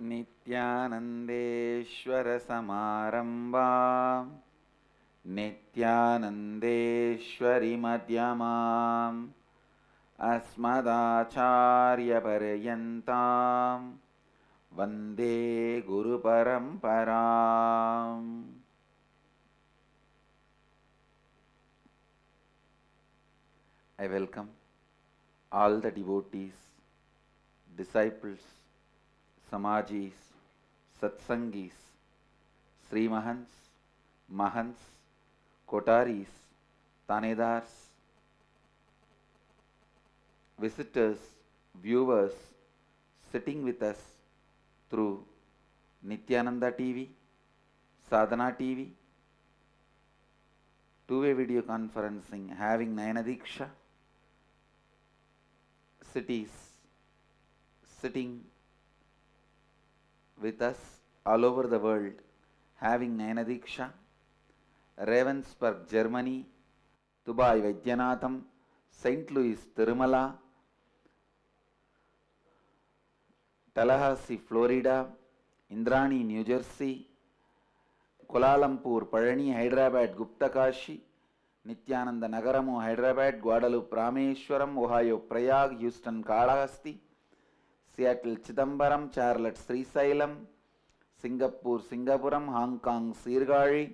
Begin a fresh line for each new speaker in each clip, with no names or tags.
नित्यानन्देश्वर समारम्भां नित्यानन्देश्वरि मध्यमाम् अस्मदाचार्यपर्यन्तां वन्दे गुरुपरम्पराम्. I welcome all the devotees, disciples, Samajis, Satsangis, Srimahans, Mahants, Kotaris, Tanedars, visitors, viewers sitting with us through Nithyananda TV, Sadhana TV, two-way video conferencing, having Nayana Diksha, cities sitting with us all over the world, having Nayana Diksha, Ravensburg, Germany, Dubai, Vaidyanatham, St. Louis, Tirumala, Tallahassee, Florida, Indrani, New Jersey, Kuala Lumpur, Parani, Hyderabad, Guptakashi, Nithyananda Nagaramu, Hyderabad, Guadalupe, Rameshwaram, Ohio, Prayag, Houston, Kalahasti, Seattle, Chidambaram, Charlotte, Srisailam, Singapore, Singapuram, Hong Kong, Sirgari,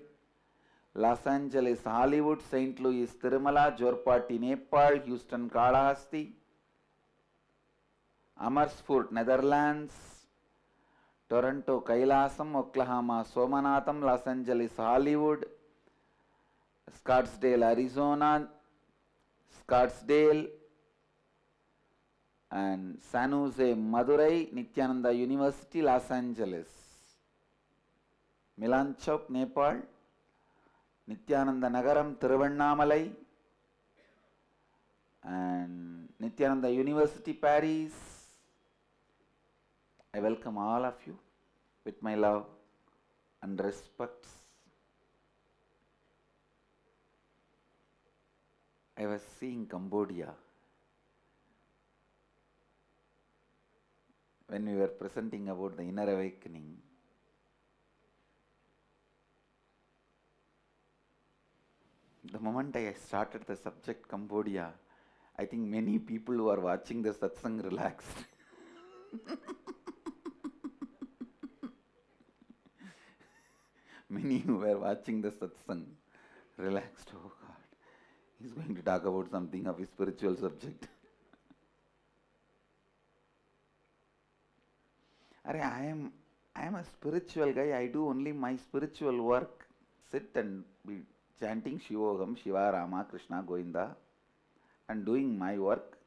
Los Angeles, Hollywood, St. Louis, Tirumala, Jorpati, Nepal, Houston, Kalahasti, Amersfoort, Netherlands, Toronto, Kailasam, Oklahoma, Somanatham, Los Angeles, Hollywood, Scottsdale, Arizona, Scottsdale, and San Jose, Madurai, Nithyananda University, Los Angeles, Milan Chowk, Nepal, Nithyananda Nagaram, Tiruvannamalai, and Nithyananda University, Paris. I welcome all of you with my love and respects. I was seeing Cambodia when we were presenting about the inner awakening. The moment I started the subject Cambodia, I think many people who are watching the satsang relaxed. Many who were watching the satsang relaxed. Oh God, he's going to talk about something of a spiritual subject. Arrey, I am a spiritual guy. I do only my spiritual work. Sit and be chanting Shivoham, Shiva Rama, Krishna, Govinda, and doing my work.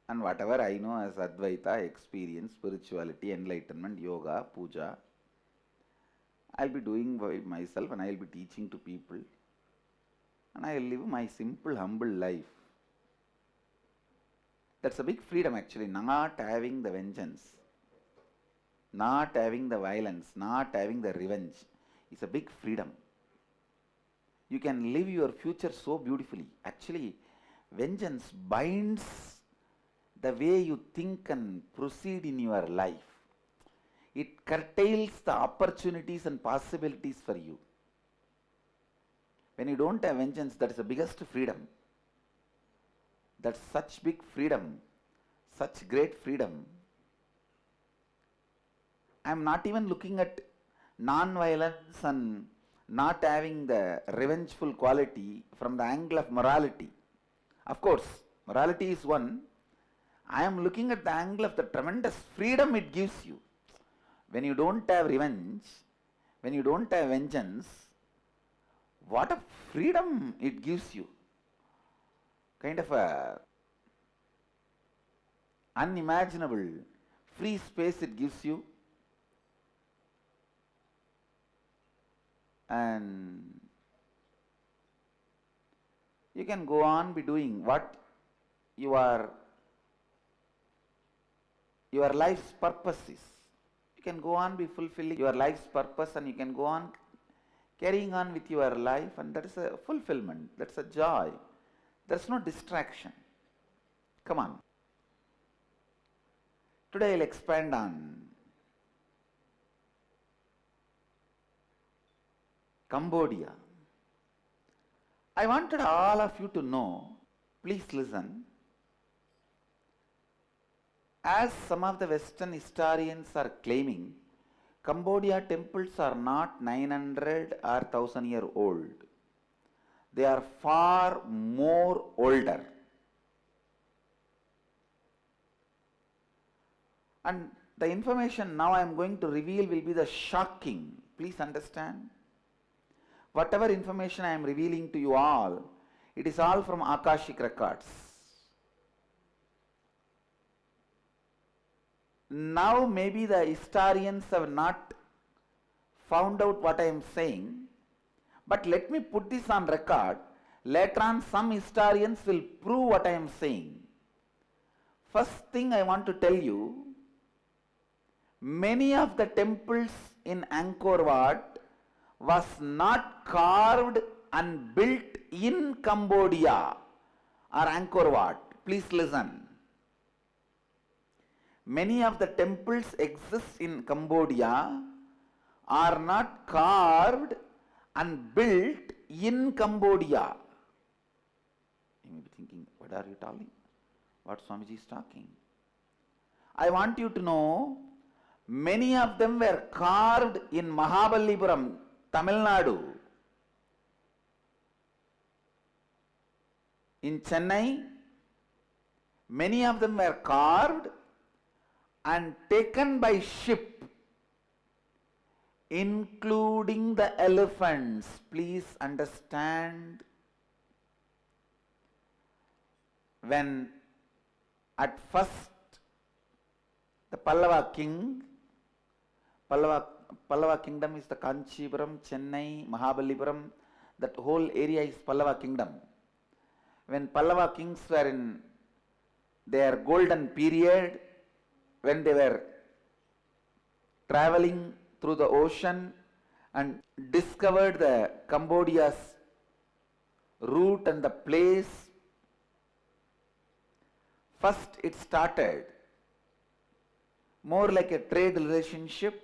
And whatever I know as Advaitha, experience, spirituality, enlightenment, yoga, puja, I'll be doing by myself and I'll be teaching to people. And I'll live my simple, humble life. That's a big freedom actually, not having the vengeance, not having the violence, not having the revenge. It's a big freedom. You can live your future so beautifully. Actually, vengeance binds the way you think and proceed in your life. It curtails the opportunities and possibilities for you. When you don't have vengeance, that is the biggest freedom. That's such big freedom, such great freedom. I am not even looking at non-violence and not having the revengeful quality from the angle of morality. Of course, morality is one. I am looking at the angle of the tremendous freedom it gives you. When you don't have revenge, when you don't have vengeance, what a freedom it gives you. Kind of a unimaginable free space it gives you. And you can go on be doing what your life's purpose is. You can go on be fulfilling your life's purpose and you can go on carrying on with your life, and that is a fulfillment, that's a joy. There's no distraction. Come on. Today I'll expand on Cambodia. I wanted all of you to know, please listen, as some of the Western historians are claiming, Cambodia temples are not 900 or 1000 year old. They are far more older. And the information now I am going to reveal will be the shocking. Please understand. Whatever information I am revealing to you all, it is all from Akashic records. Now maybe the historians have not found out what I am saying, but let me put this on record. Later on some historians will prove what I am saying. First thing I want to tell you, many of the temples in Angkor Wat was not carved and built in Cambodia or Angkor Wat. Please listen. Many of the temples exist in Cambodia are not carved and built in Cambodia. You may be thinking, what are you talking? What Swamiji is talking? I want you to know, many of them were carved in Mahabalipuram, Tamil Nadu. In Chennai, many of them were carved and taken by ship, including the elephants. Please understand. When at first the Pallava kingdom is the Kanchipuram, Chennai, Mahabalipuram, that whole area is Pallava kingdom. When Pallava kings were in their golden period, when they were traveling through the ocean and discovered the Cambodia's route and the place, first it started more like a trade relationship,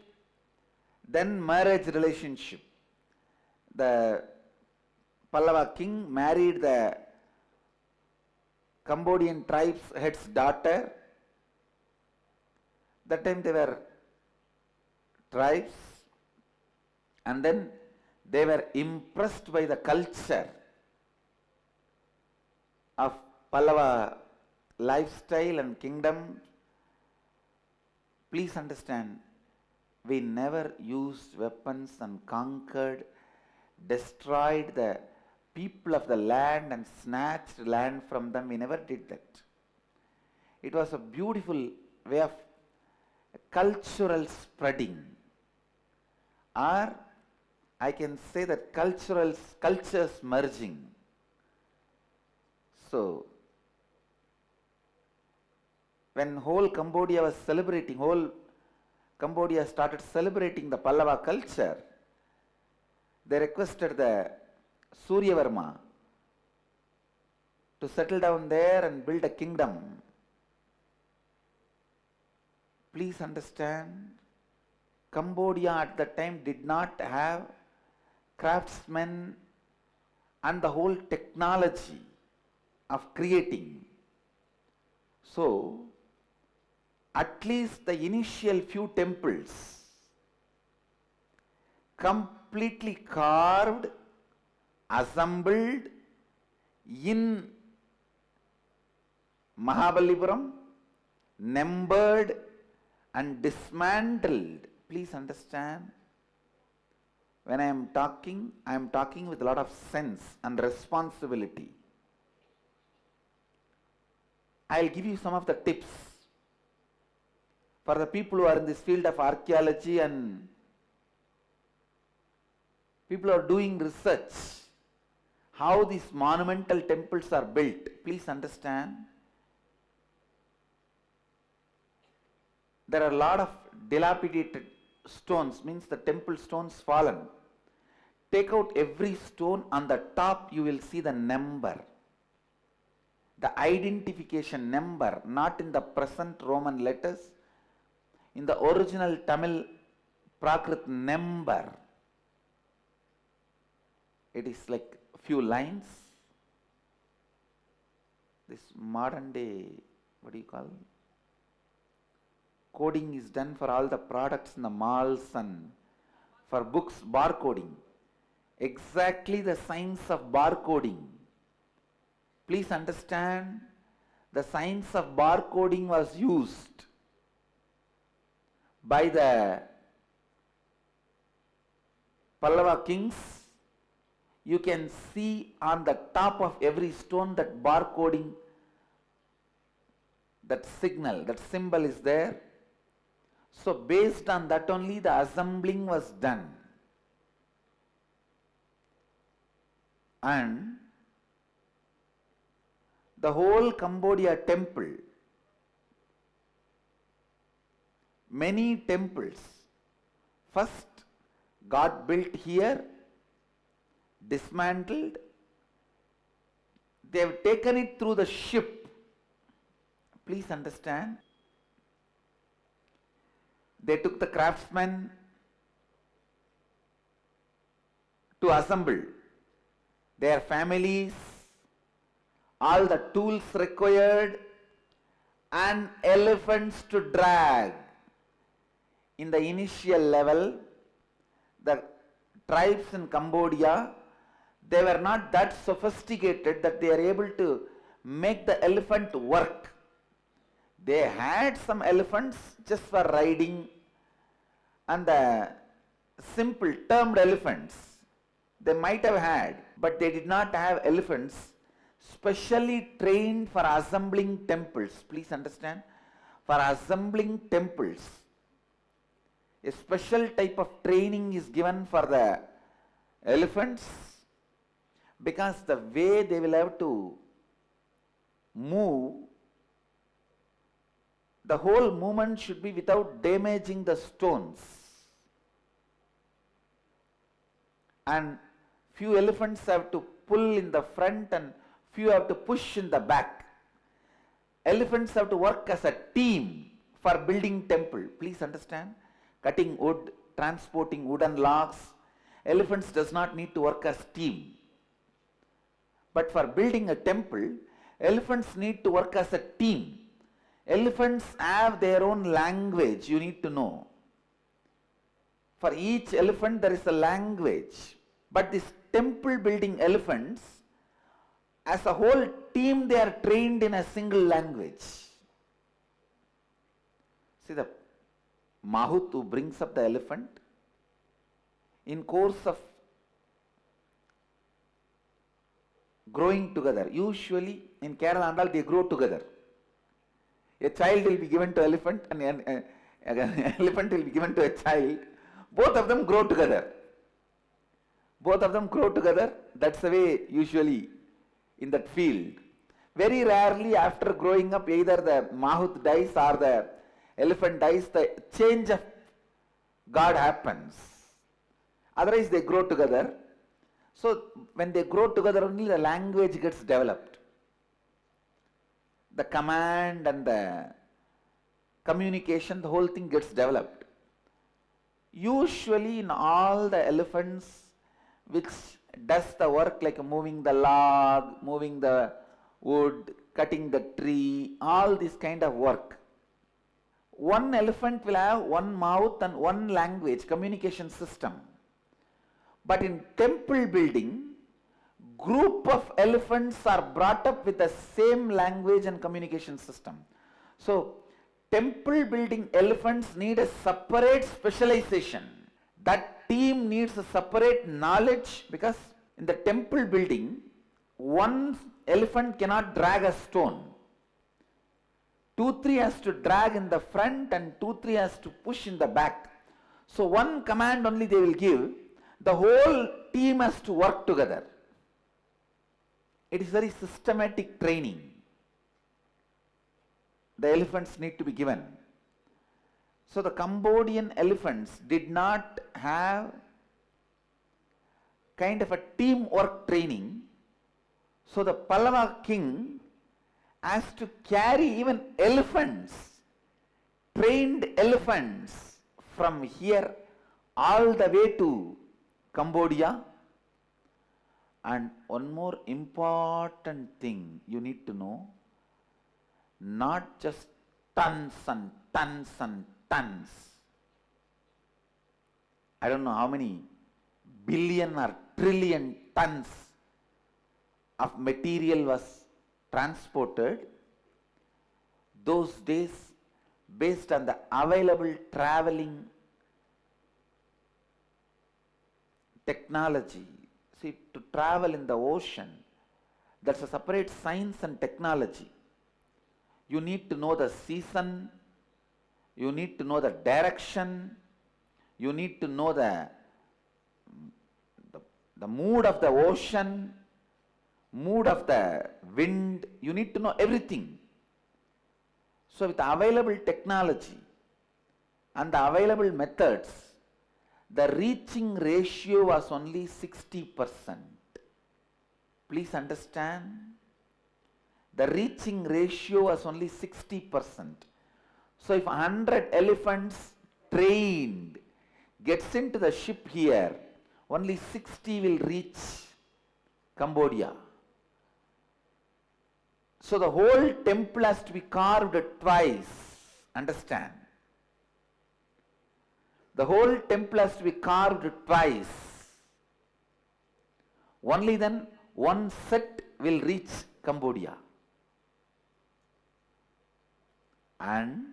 then marriage relationship. The Pallava king married the Cambodian tribe's head's daughter. That time they were tribes, and then they were impressed by the culture of Pallava lifestyle and kingdom. Please understand, we never used weapons and conquered, destroyed the people of the land and snatched land from them. We never did that. It was a beautiful way of cultural spreading, or I can say that cultures merging. So, when whole Cambodia was celebrating, whole Cambodia started celebrating the Pallava culture, they requested the Suryavarma to settle down there and build a kingdom. Please understand, Cambodia at that time did not have craftsmen and the whole technology of creating. So, at least the initial few temples completely carved, assembled in Mahabalipuram, numbered and dismantled. Please understand, when I am talking with a lot of sense and responsibility. I will give you some of the tips for the people who are in this field of archaeology and people who are doing research, how these monumental temples are built. Please understand, there are a lot of dilapidated stones, means the temple stones fallen. Take out every stone, on the top you will see the number, the identification number, not in the present Roman letters, in the original Tamil Prakrit number. It is like few lines. This modern day, what do you call? Coding is done for all the products in the malls and for books, barcoding. Exactly the science of barcoding. Please understand, the science of barcoding was used by the Pallava kings. You can see on the top of every stone that barcoding, that signal, that symbol is there. So based on that only the assembling was done. And the whole Cambodia temple, many temples, first got built here, dismantled, they have taken it through the ship. Please understand. They took the craftsmen to assemble their families, all the tools required, and elephants to drag. In the initial level, the tribes in Cambodia, they were not that sophisticated that they are able to make the elephant work. They had some elephants just for riding, and the simple termed elephants they might have had, but they did not have elephants specially trained for assembling temples. Please understand, for assembling temples, a special type of training is given for the elephants, because the way they will have to move, the whole movement should be without damaging the stones. And few elephants have to pull in the front and few have to push in the back. Elephants have to work as a team for building temple. Please understand, cutting wood, transporting wooden logs, elephants does not need to work as team. But for building a temple, elephants need to work as a team. Elephants have their own language, you need to know. For each elephant there is a language. But these temple building elephants, as a whole team, they are trained in a single language. See, the Mahut who brings up the elephant, in course of growing together, usually in Kerala and all they grow together. A child will be given to elephant and an elephant will be given to a child. Both of them grow together. Both of them grow together. That's the way usually in that field. Very rarely after growing up either the Mahut dies or the elephant dies, the change of God happens. Otherwise they grow together. So when they grow together only the language gets developed. The command and the communication, the whole thing gets developed. Usually in all the elephants which does the work like moving the log, moving the wood, cutting the tree, all this kind of work. One elephant will have one mouth and one language, communication system. But in temple building, group of elephants are brought up with the same language and communication system. So temple building elephants need a separate specialization. That team needs a separate knowledge, because in the temple building, one elephant cannot drag a stone. 2-3 has to drag in the front and 2-3 has to push in the back. So one command only they will give, the whole team has to work together. It is very systematic training. The elephants need to be given. So the Cambodian elephants did not have kind of a teamwork training. So the Pallava king has to carry even elephants, trained elephants from here all the way to Cambodia, And one more important thing you need to know, not just tons and tons and tons. I don't know how many billion or trillion tons of material was transported those days based on the available traveling technology. See, to travel in the ocean, that's a separate science and technology. You need to know the season, you need to know the direction, you need to know the mood of the ocean, mood of the wind, you need to know everything. So with the available technology and the available methods, the reaching ratio was only 60%. Please understand, the reaching ratio was only 60%. So if 100 elephants trained gets into the ship here, only 60 will reach Cambodia. So the whole temple has to be carved twice. Understand? The whole temple has to be carved twice. Only then one set will reach Cambodia. And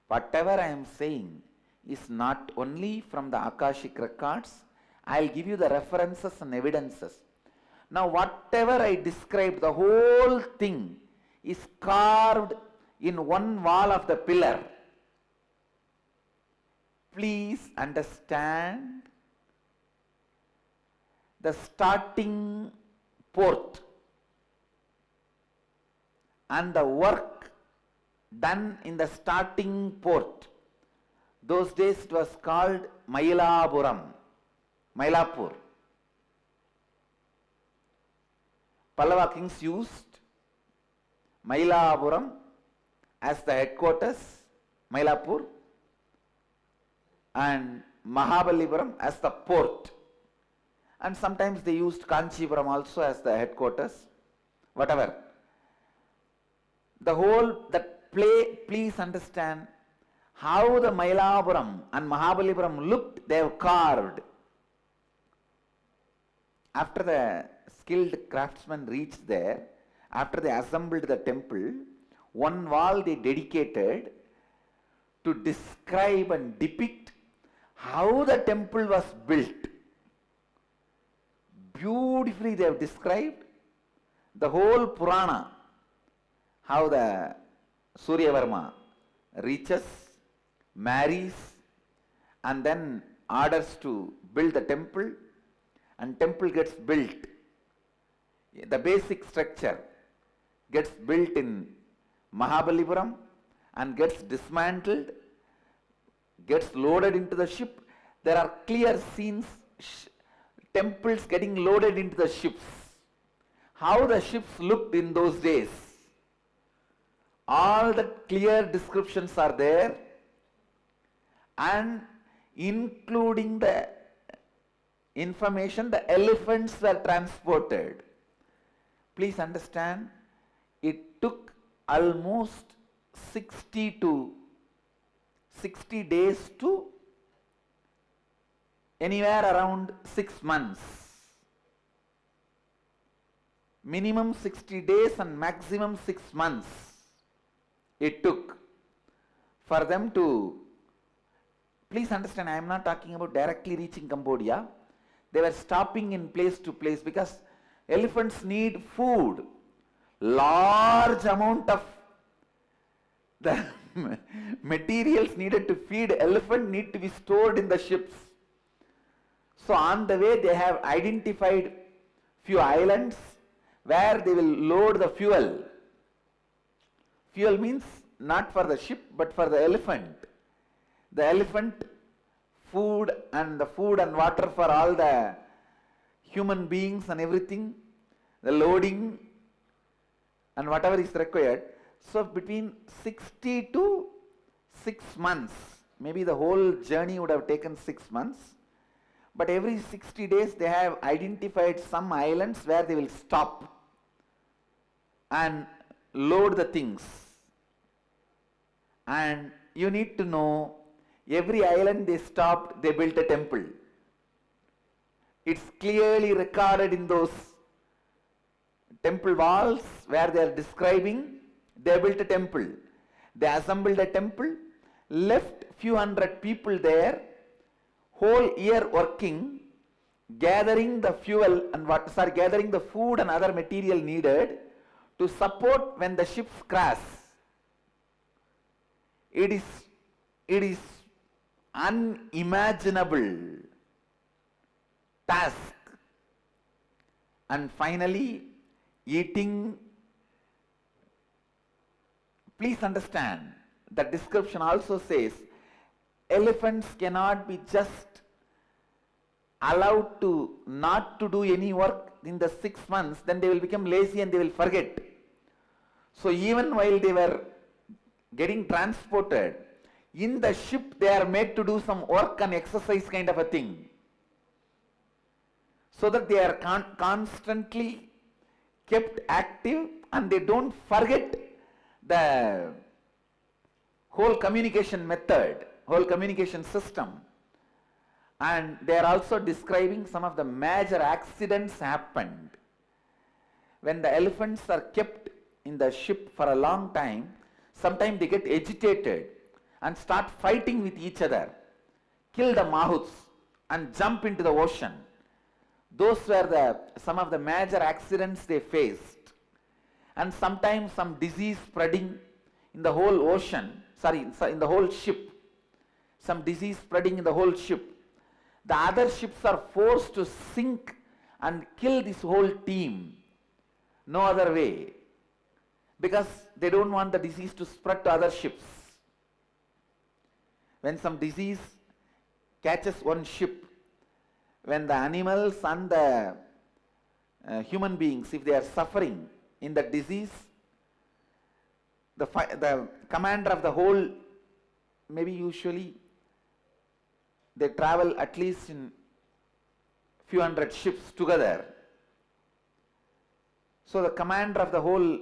whatever I am saying is not only from the Akashic records, I will give you the references and evidences. Now whatever I described, the whole thing is carved in one wall of the pillar. Please understand, the starting port and the work done in the starting port, those days it was called Mailapuram, Mailapur. Pallava kings used Mailapuram as the headquarters, Mailapur, and Mahabalipuram as the port. And sometimes they used Kanchipuram also as the headquarters, whatever. The whole, that play, please understand how the Mailapuram and Mahabalipuram looked, they have carved. After the skilled craftsmen reached there, after they assembled the temple, one wall they dedicated to describe and depict how the temple was built. Beautifully they have described the whole Purana, how the Suryavarma reaches, marries, and then orders to build the temple, and temple gets built. The basic structure gets built in Mahabalipuram and gets dismantled, gets loaded into the ship. There are clear scenes, temples getting loaded into the ships. How the ships looked in those days. All the clear descriptions are there, and including the information, the elephants were transported. Please understand, it took almost 60 days to anywhere around 6 months. Minimum 60 days and maximum 6 months it took for them to, please understand, I am not talking about directly reaching Cambodia. They were stopping in place to place because elephants need food. Large amount of the materials needed to feed elephant need to be stored in the ships. So on the way they have identified few islands where they will load the fuel. Fuel means not for the ship but for the elephant. The elephant food and the food and water for all the human beings and everything, the loading and whatever is required. So between 60 to 6 months, maybe the whole journey would have taken 6 months, But every 60 days they have identified some islands where they will stop and load the things. And you need to know, every island they stopped, they built a temple. It's clearly recorded in those temple walls where they are describing, they built a temple. They assembled a temple, left few hundred people there, whole year working, gathering the fuel and gathering the food and other material needed to support when the ships crash. It is unimaginable task. And finally, eating. Please understand, the description also says elephants cannot be just allowed to not to do any work in the 6 months, then they will become lazy and they will forget. So even while they were getting transported, in the ship they are made to do some work and exercise kind of a thing, so that they are constantly kept active and they don't forget the whole communication method, whole communication system. And they are also describing some of the major accidents happened. When the elephants are kept in the ship for a long time, sometimes they get agitated and start fighting with each other, kill the mahouts and jump into the ocean. Those were some of the major accidents they faced. And sometimes some disease spreading in the whole ocean, in the whole ship. Some disease spreading in the whole ship. The other ships are forced to sink and kill this whole team. No other way. Because they don't want the disease to spread to other ships. When some disease catches one ship, when the animals and the human beings, if they are suffering in the disease, the commander of the whole, maybe usually they travel at least in few hundred ships together. So the commander of the whole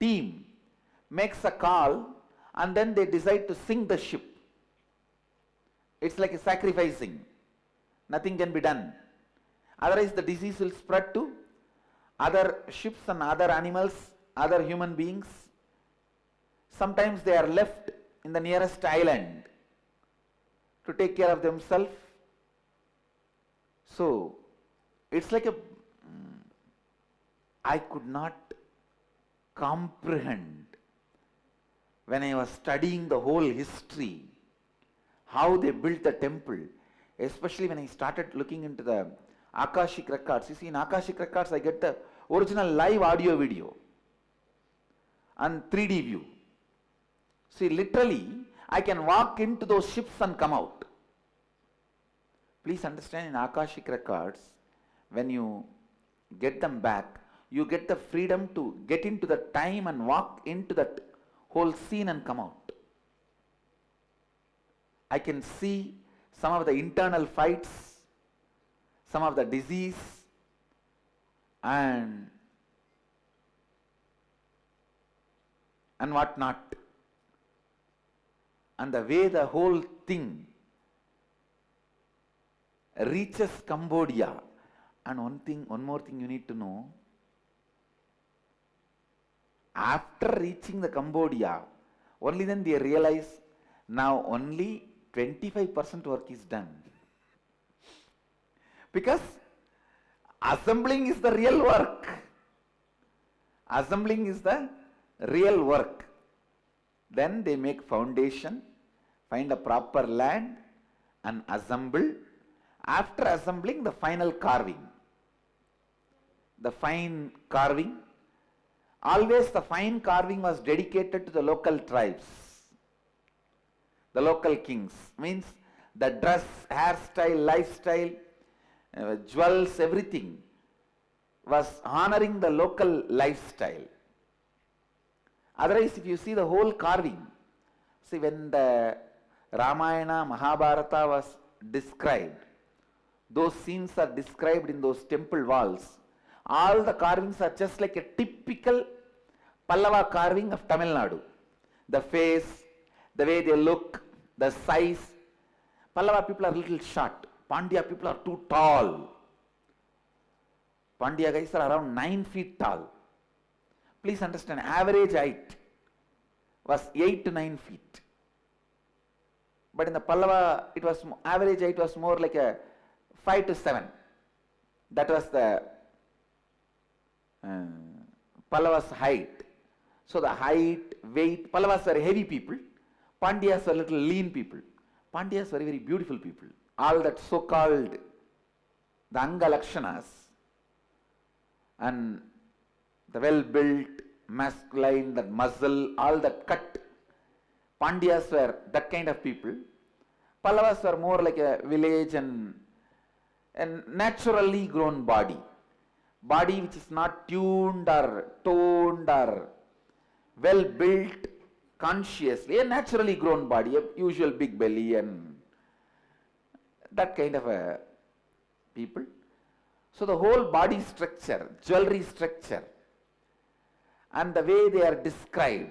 team makes a call and then they decide to sink the ship. It's like a sacrificing. Nothing can be done. Otherwise the disease will spread to other ships and other animals, other human beings. Sometimes they are left in the nearest island to take care of themselves. So it's like I could not comprehend when I was studying the whole history, how they built the temple, especially when I started looking into the Akashic records. You see, in Akashic records I get the original live audio video and 3D view. See, literally I can walk into those ships and come out. Please understand, in Akashic records, when you get them back, you get the freedom to get into the time and walk into that whole scene and come out. I can see some of the internal fights, some of the disease, and what not. And the way the whole thing reaches Cambodia. And one more thing you need to know. After reaching the Cambodia, only then they realize now only 25% work is done. Because assembling is the real work. Assembling is the real work. Then they make foundation, find a proper land and assemble. After assembling, the final carving. The fine carving. Always the fine carving was dedicated to the local tribes, the local kings. Means the dress, hairstyle, lifestyle, jewels, everything was honoring the local lifestyle. Otherwise, if you see the whole carving, see when the Ramayana, Mahabharata was described. Those scenes are described in those temple walls. All the carvings are just like a typical Pallava carving of Tamil Nadu. The face, the way they look, the size. Pallava people are little short. Pandya people are too tall. Pandya guys are around 9 feet tall. Please understand, average height was 8 to 9 feet. But in the Pallava, it was average height was more like a 5 to 7. That was the Pallava's height. So the height, weight, Pallavas were heavy people. Pandyas were little lean people. Pandyas were very beautiful people. All that so-called the Anga Lakshanas and the well-built, masculine, that muscle, all that cut. Pandyas were that kind of people. Pallavas were more like a village and naturally grown body. Body which is not tuned or toned or well built consciously, a naturally grown body, a usual big belly and that kind of a people. So the whole body structure, jewelry structure and the way they are described,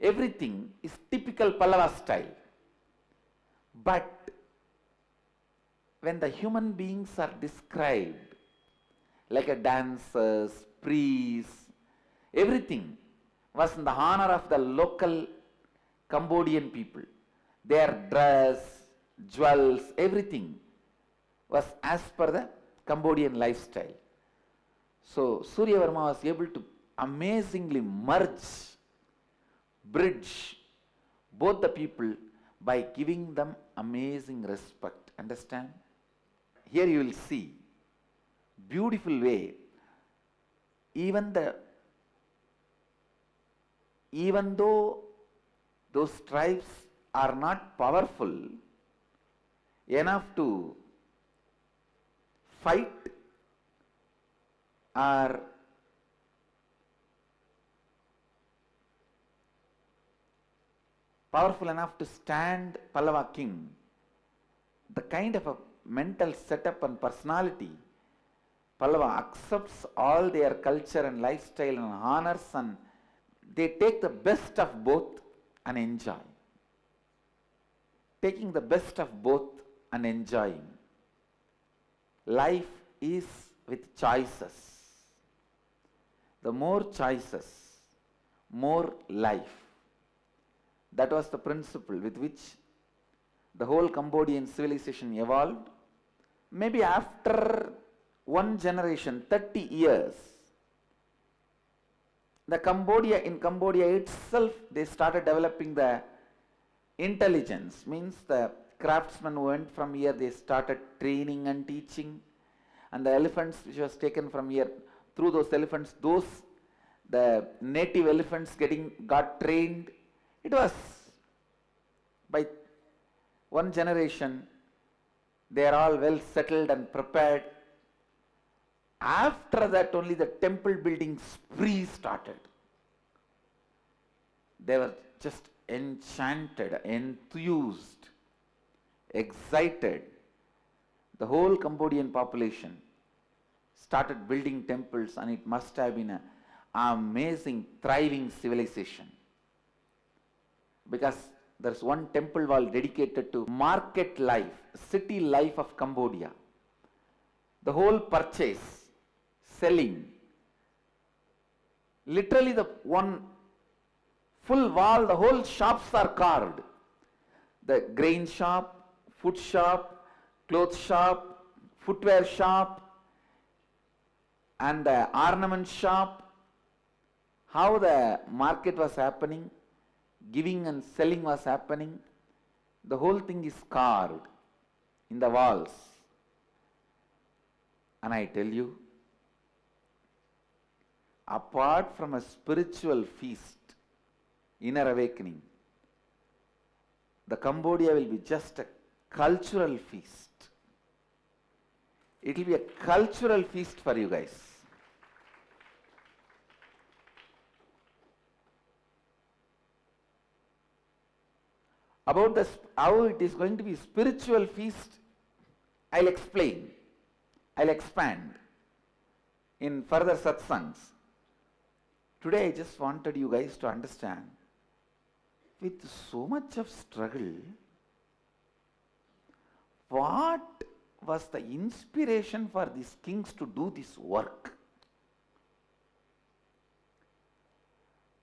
everything is typical Pallava style. But when the human beings are described like a dancers, priests, everything was in the honor of the local Cambodian people. Their dress, jewels, everything was as per the Cambodian lifestyle. So Surya Varma was able to amazingly bridge both the people by giving them amazing respect. Understand? Here you will see beautiful way. Even though those tribes are not powerful enough to fight or powerful enough to stand Pallava king, the kind of a mental setup and personality, Pallava accepts all their culture and lifestyle and honors, and they take the best of both and enjoy. Taking the best of both and enjoying. Life is with choices. The more choices, more life. That was the principle with which the whole Cambodian civilization evolved. Maybe after one generation, 30 years, in Cambodia itself, they started developing the intelligence. Means the craftsmen went from here, they started training and teaching, and the elephants which was taken from here, through those elephants, the native elephants got trained. It was by one generation, they are all well settled and prepared. After that only the temple building spree started. They were just enchanted, enthused, excited. The whole Cambodian population started building temples, and it must have been an amazing, thriving civilization. Because there's one temple wall dedicated to market life, city life of Cambodia. The whole purchase, selling, literally the one full wall, the whole shops are carved. The grain shop, food shop, clothes shop, footwear shop, and the ornament shop. How the market was happening, giving and selling was happening, the whole thing is carved in the walls. And I tell you, apart from a spiritual feast, inner awakening, the Cambodia will be just a cultural feast. It will be a cultural feast for you guys. About how it is going to be spiritual feast, I'll explain, I'll expand in further satsangs. Today I just wanted you guys to understand, with so much of struggle, what was the inspiration for these kings to do this work?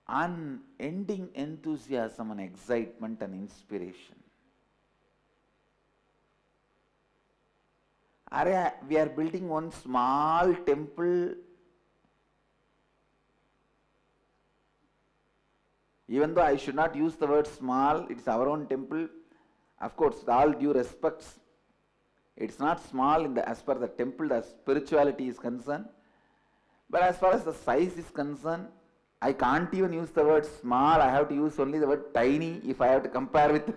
Unending enthusiasm and excitement and inspiration. Arrey, we are building one small temple. Even though I should not use the word small, it's our own temple. Of course, with all due respects, it's not small as per the temple, the spirituality is concerned. But as far as the size is concerned, I can't even use the word small. I have to use only the word tiny if I have to compare with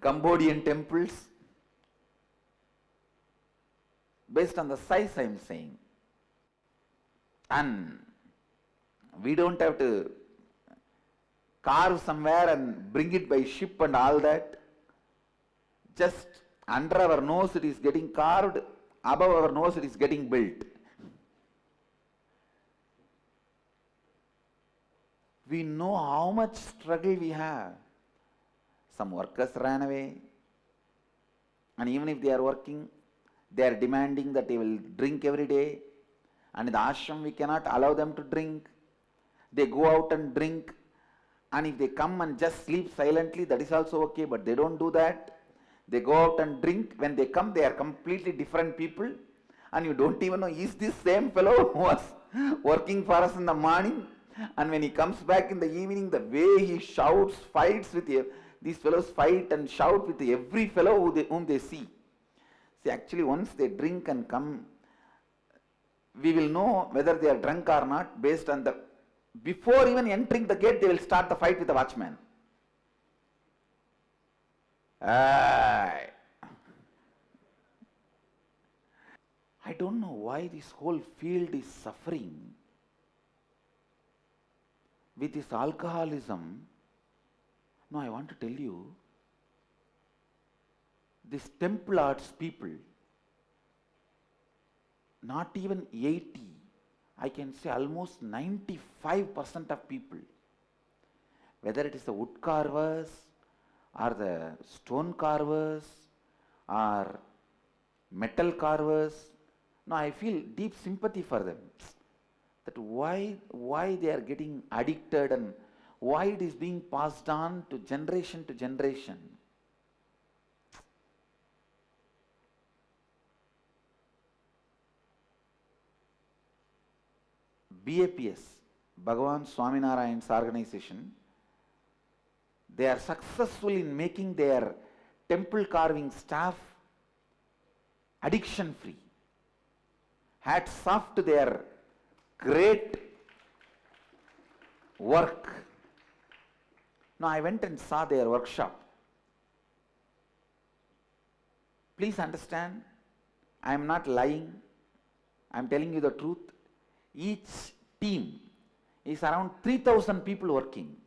Cambodian temples. Based on the size I am saying. And we don't have to carve somewhere and bring it by ship and all that. Just under our nose it is getting carved, above our nose it is getting built. We know how much struggle we have. Some workers ran away, and even if they are working, they are demanding that they will drink every day, and in the ashram we cannot allow them to drink. They go out and drink, and if they come and just sleep silently, that is also okay, but they don't do that. They go out and drink. When they come, they are completely different people, and you don't even know, is this same fellow who was working for us in the morning? And when he comes back in the evening, the way he shouts, fights with these fellows fight and shout with every fellow whom they see. See, actually once they drink and come, we will know whether they are drunk or not based on the, before even entering the gate, they will start the fight with the watchman. I don't know why this whole field is suffering with this alcoholism. No, I want to tell you, this temple arts people, not even 80, I can say almost 95% of people, whether it is the wood carvers or the stone carvers or metal carvers, no, I feel deep sympathy for them. That why they are getting addicted and why it is being passed on to generation to generation. BAPS, Bhagavan Swaminarayan's organization, they are successful in making their temple carving staff addiction free. Hats off to their great work. Now I went and saw their workshop. Please understand, I am not lying, I am telling you the truth. Each team is around 3,000 people working.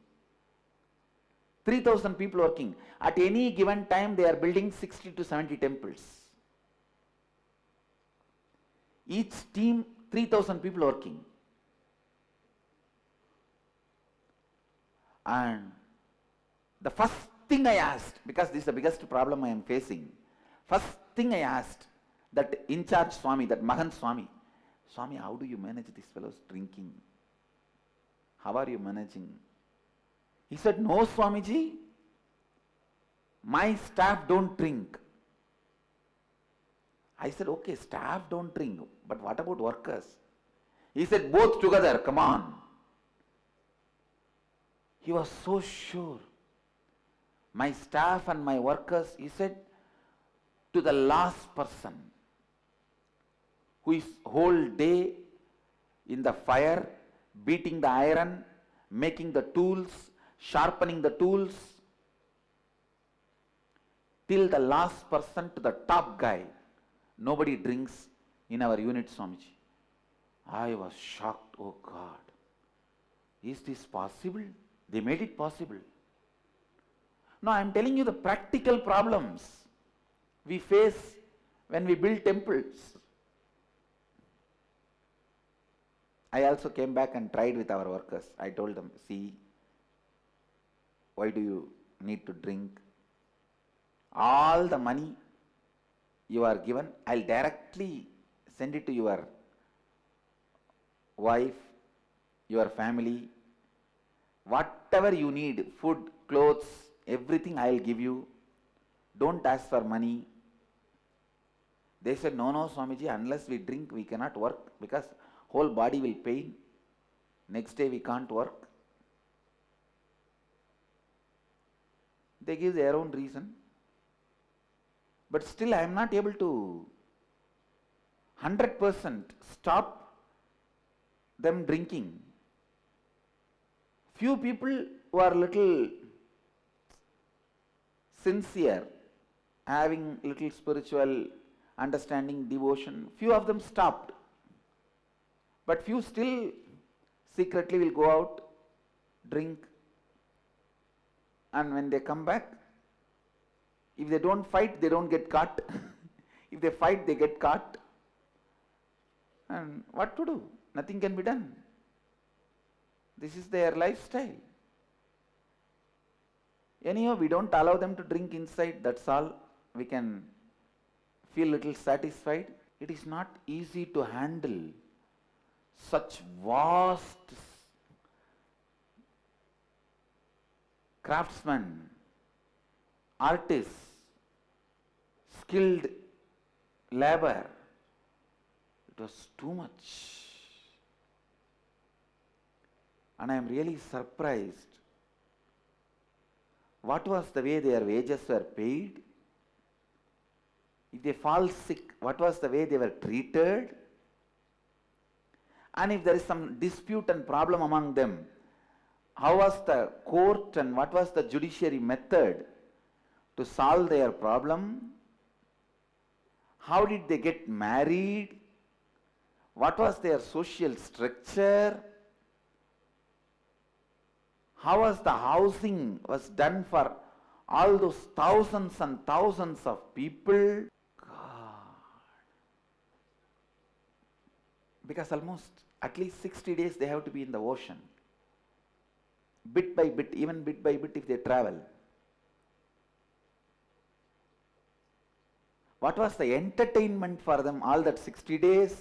3,000 people working. At any given time they are building 60 to 70 temples. Each team, 3,000 people working. And the first thing I asked, because this is the biggest problem I am facing, first thing I asked that in charge Swami, that Mahan Swami, Swami, how do you manage these fellows drinking? How are you managing? He said, no Swamiji, my staff don't drink. I said, okay, staff don't drink, but what about workers? He said, both together, come on. He was so sure. My staff and my workers, he said, to the last person who is whole day in the fire, beating the iron, making the tools, sharpening the tools, till the last person to the top guy, nobody drinks in our unit, Swamiji. I was shocked, oh God, is this possible? They made it possible. No, I am telling you the practical problems we face When we build temples, I also came back and tried with our workers. I told them, see, why do you need to drink? All the money you are given, I'll directly send it to your wife, your family. Whatever you need, food, clothes, everything I'll give you. Don't ask for money. They said, no, no, Swamiji, unless we drink, we cannot work because whole body will pain. Next day we can't work. They give their own reason. But still I am not able to 100% stop them drinking. Few people who are little sincere, having little spiritual understanding, devotion, few of them stopped. But few still secretly will go out, drink, and when they come back, if they don't fight, they don't get caught. If they fight, they get caught. And what to do? Nothing can be done. This is their lifestyle. Anyhow, we don't allow them to drink inside, that's all. We can feel little satisfied. It is not easy to handle such vast craftsmen, artists, skilled labor. It was too much. And I am really surprised. What was the way their wages were paid? If they fall sick, what was the way they were treated? And if there is some dispute and problem among them, how was the court and what was the judiciary method to solve their problem? How did they get married? What was their social structure? How was the housing was done for all those thousands and thousands of people? God. Because almost at least 60 days they have to be in the ocean. Bit by bit, even bit by bit if they travel. What was the entertainment for them all that 60 days?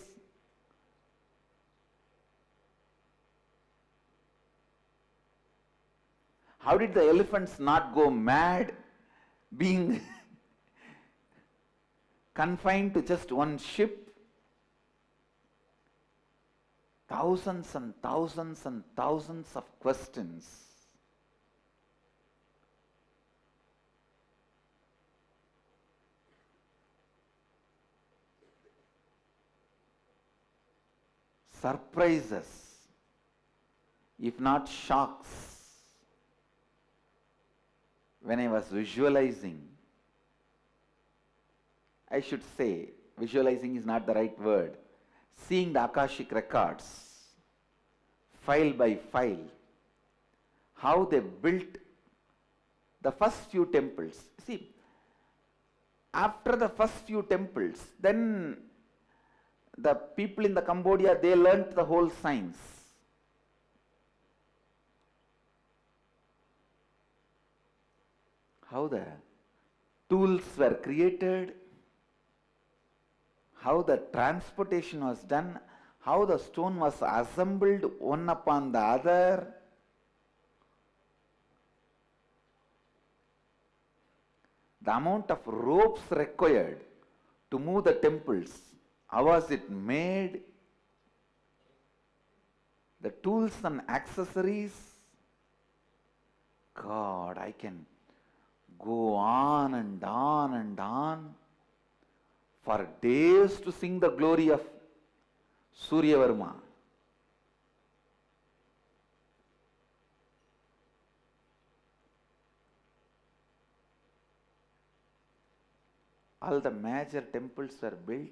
How did the elephants not go mad being confined to just one ship? Thousands and thousands and thousands of questions. Surprises, if not shocks, when I was visualizing. I should say, visualizing is not the right word. Seeing the Akashic records, file by file, how they built the first few temples. See, after the first few temples, then the people in the Cambodia, they learnt the whole science. How the tools were created, how the transportation was done, how the stone was assembled one upon the other. The amount of ropes required to move the temples, how was it made? The tools and accessories. God, I can go on and on and on for days to sing the glory of Surya Rama. All the major temples were built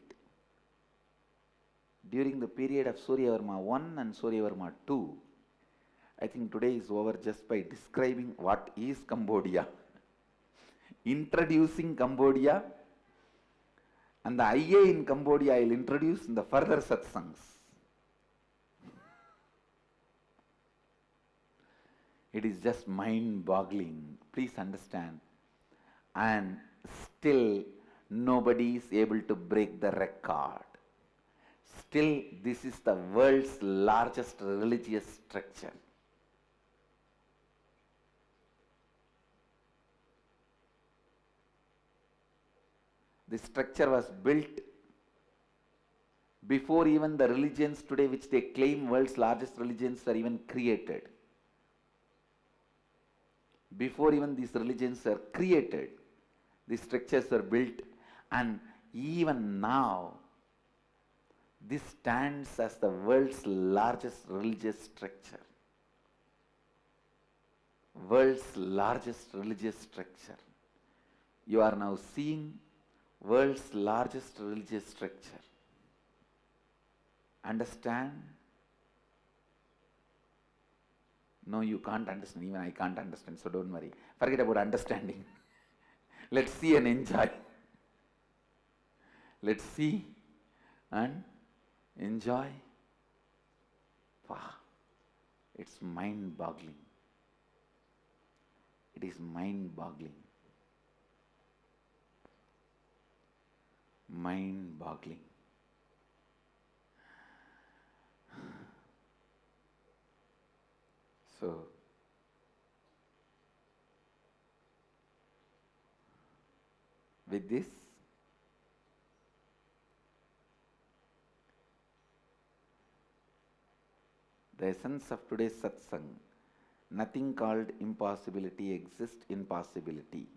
during the period of Surya Rama I and Surya Rama II. I think today is over just by describing what is Cambodia, introducing Cambodia, And the IA in Cambodia I will introduce in the further satsangs. It is just mind-boggling. Please understand. And still nobody is able to break the record. Still, this is the world's largest religious structure. This structure was built before even the religions today which they claim world's largest religions were even created. Before even these religions were created, these structures were built, and even now this stands as the world's largest religious structure. World's largest religious structure. You are now seeing world's largest religious structure. Understand? No, you can't understand. Even I can't understand, so don't worry. Forget about understanding. Let's see and enjoy. Let's see and enjoy. Wow. It's mind-boggling. It is mind-boggling. Mind-boggling. So, with this, the essence of today's satsang, nothing called impossibility exists in possibility.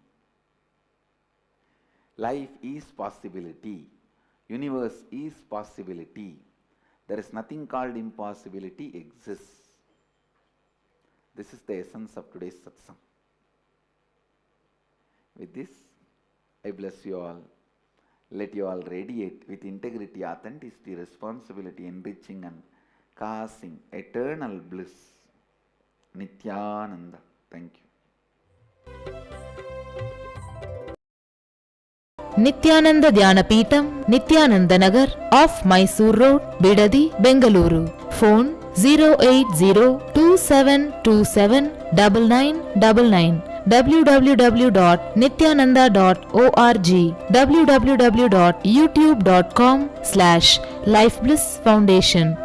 Life is possibility. Universe is possibility. There is nothing called impossibility exists. This is the essence of today's satsang. With this, I bless you all. Let you all radiate with integrity, authenticity, responsibility, enriching and causing eternal bliss. Nithyananda. Thank you.
Nithyananda Dhyanapitham, Nithyananda Nagar, off Mysore Road, Bidadi, Bengaluru. Phone 08027279999. www.nithyananda.org. www.youtube.com/Life Bliss Foundation.